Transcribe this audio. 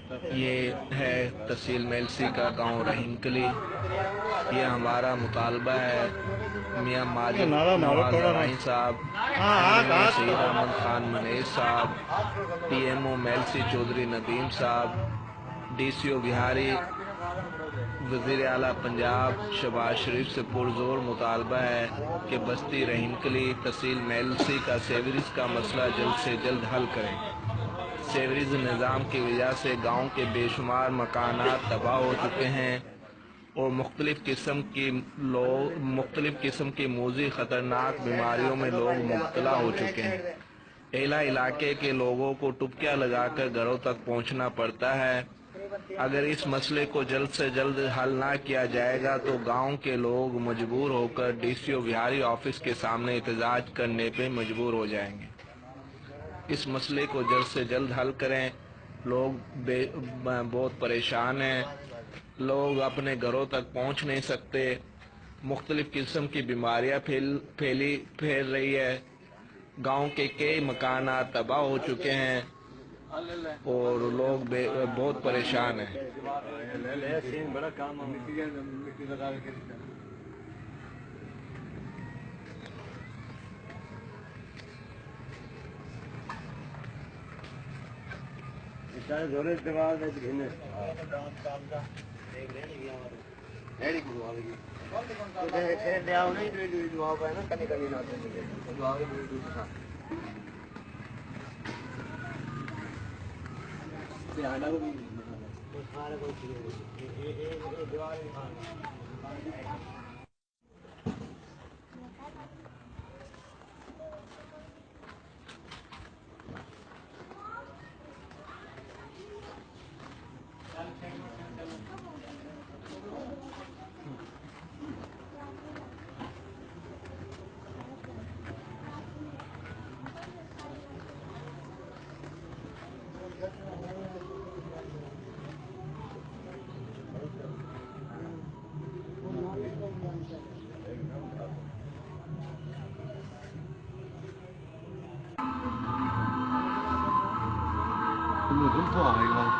ये है तहसील मेलसी का गांव रहीमकली। ये हमारा मुतालबा है। मियाँ माजिद नारा मारो नवाज थोड़ा ना। अराइन साहब, हाँ हाथ एमएलए हाथ। सईद अहमद खान मनेज साहब, पीएमओ मेलसी चौधरी नदीम साहब, डीसीओ बिहारी, वजीर आला पंजाब शहबाज शरीफ से पुरजोर मुतालबा है कि बस्ती रहीमकली तहसील मेलसी का सेवरेज का मसला जल्द से जल्द हल करें। सेवरेज निज़ाम की वजह से गांव के बेशुमार मकानात तबाह हो चुके हैं और मुख्तलिफ किस्म की मूजी खतरनाक बीमारियों में लोग मुब्तला हो चुके हैं। एला इलाके के लोगों को टुपकियां लगाकर घरों तक पहुंचना पड़ता है। अगर इस मसले को जल्द से जल्द हल ना किया जाएगा तो गांव के लोग मजबूर होकर डीसीओ बिहारी ऑफिस के सामने एहतजाज करने पे मजबूर हो जाएंगे। इस मसले को जल्द से जल्द हल करें। लोग बहुत परेशान हैं। लोग अपने घरों तक पहुंच नहीं सकते। मुख्तलिफ किस्म की बीमारियां फैल रही है। गांव के कई मकानात तबाह हो चुके हैं और लोग बहुत परेशान हैं। जोरे दीवार में घिने ले आओ नहीं दुआ है ना कनी कनी ना दुआ आना को भी सारे कोई दीवार Không được cũng khỏi